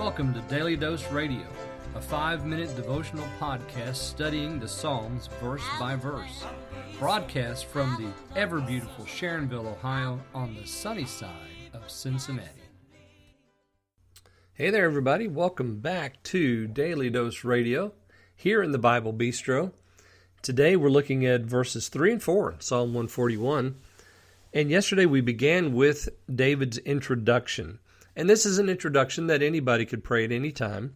Welcome to Daily Dose Radio, a 5-minute devotional podcast studying the Psalms verse by verse. Broadcast from the ever-beautiful Sharonville, Ohio, on the sunny side of Cincinnati. Hey there, everybody. Welcome back to Daily Dose Radio here in the Bible Bistro. Today we're looking at verses 3 and 4 in Psalm 141. And yesterday we began with David's introduction. And this is an introduction that anybody could pray at any time.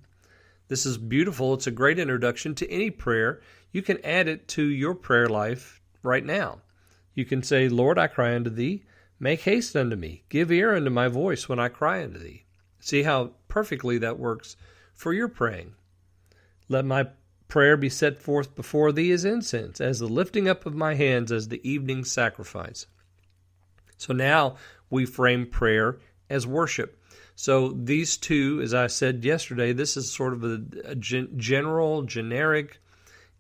This is beautiful. It's a great introduction to any prayer. You can add it to your prayer life right now. You can say, Lord, I cry unto thee. Make haste unto me. Give ear unto my voice when I cry unto thee. See how perfectly that works for your praying. Let my prayer be set forth before thee as incense, as the lifting up of my hands as the evening sacrifice. So now we frame prayer as worship. So these two, as I said yesterday, this is sort of a generic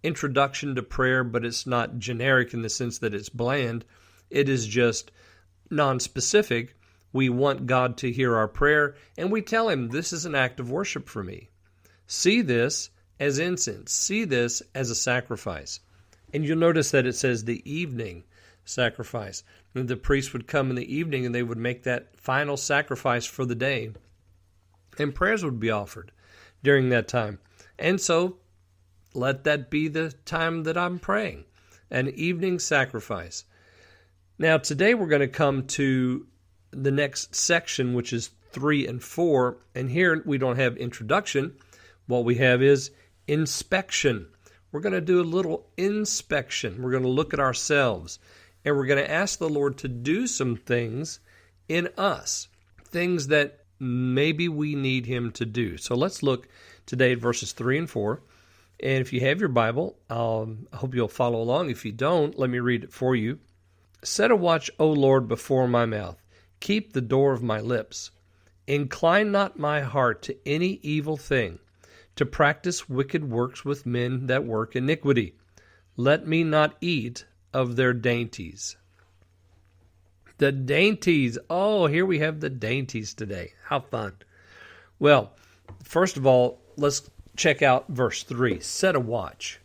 introduction to prayer, but it's not generic in the sense that it's bland. It is just non-specific. We want God to hear our prayer, and we tell Him, this is an act of worship for me. See this as incense. See this as a sacrifice. And you'll notice that it says the evening sacrifice. And the priest would come in the evening and they would make that final sacrifice for the day. And prayers would be offered during that time. And so let that be the time that I'm praying. An evening sacrifice. Now today we're going to come to the next section, which is 3 and 4. And here we don't have introduction. What we have is inspection. We're going to do a little inspection. We're going to look at ourselves. And we're going to ask the Lord to do some things in us, things that maybe we need Him to do. So let's look today at verses 3 and 4. And if you have your Bible, I hope you'll follow along. If you don't, let me read it for you. Set a watch, O Lord, before my mouth. Keep the door of my lips. Incline not my heart to any evil thing, to practice wicked works with men that work iniquity. Let me not eat of their dainties. The dainties. Oh, here we have the dainties today. How fun. Well, first of all, let's check out verse 3. Set a watch.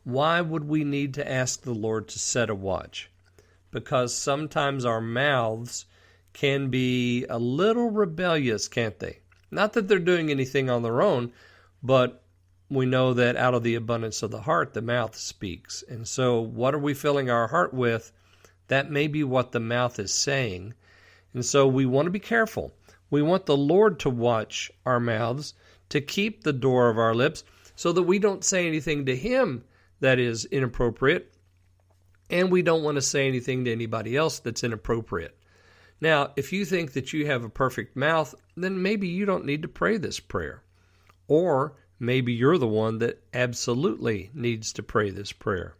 Why would we need to ask the Lord to set a watch? Because sometimes our mouths can be a little rebellious, can't they? Not that they're doing anything on their own, but we know that out of the abundance of the heart, the mouth speaks. And so what are we filling our heart with? That may be what the mouth is saying. And so we want to be careful. We want the Lord to watch our mouths, to keep the door of our lips, so that we don't say anything to Him that is inappropriate, and we don't want to say anything to anybody else that's inappropriate. Now, if you think that you have a perfect mouth, then maybe you don't need to pray this prayer. Or maybe you're the one that absolutely needs to pray this prayer.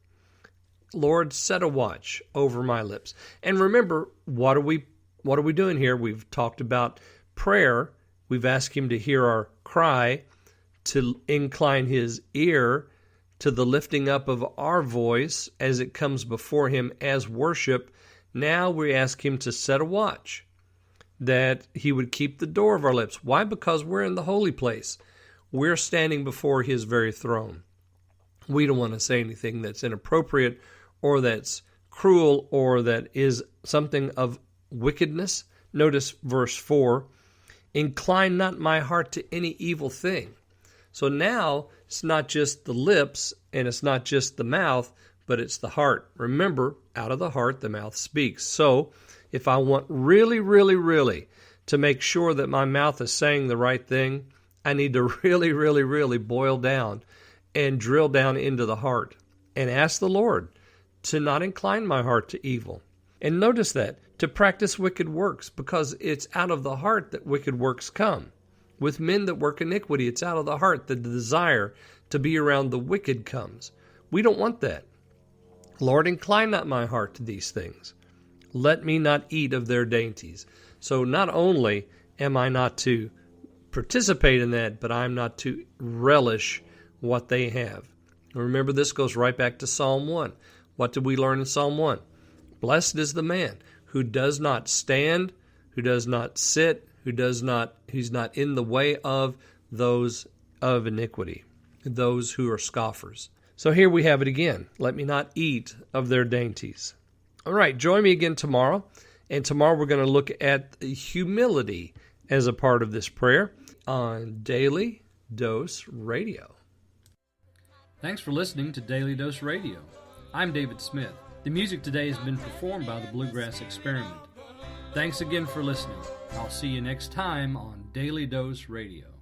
Lord, set a watch over my lips. And remember, what are we doing here? We've talked about prayer. We've asked Him to hear our cry, to incline His ear to the lifting up of our voice as it comes before Him as worship. Now we ask Him to set a watch, that He would keep the door of our lips. Why? Because we're in the holy place. We're standing before His very throne. We don't want to say anything that's inappropriate or that's cruel or that is something of wickedness. Notice verse 4, incline not my heart to any evil thing. So now it's not just the lips and it's not just the mouth, but it's the heart. Remember, out of the heart, the mouth speaks. So if I want really, really, really to make sure that my mouth is saying the right thing, I need to really, really, really boil down and drill down into the heart and ask the Lord to not incline my heart to evil. And notice that, to practice wicked works, because it's out of the heart that wicked works come. With men that work iniquity, it's out of the heart that the desire to be around the wicked comes. We don't want that. Lord, incline not my heart to these things. Let me not eat of their dainties. So not only am I not to participate in that, but I'm not to relish what they have. Remember, this goes right back to Psalm 1. What did we learn in Psalm 1? Blessed is the man who does not stand, who does not sit, who's not in the way of those of iniquity, those who are scoffers. So here we have it again. Let me not eat of their dainties. All right, join me again tomorrow. And tomorrow we're going to look at humility as a part of this prayer on Daily Dose Radio. Thanks for listening to Daily Dose Radio. I'm David Smith. The music today has been performed by the Bluegrass Experiment. Thanks again for listening. I'll see you next time on Daily Dose Radio.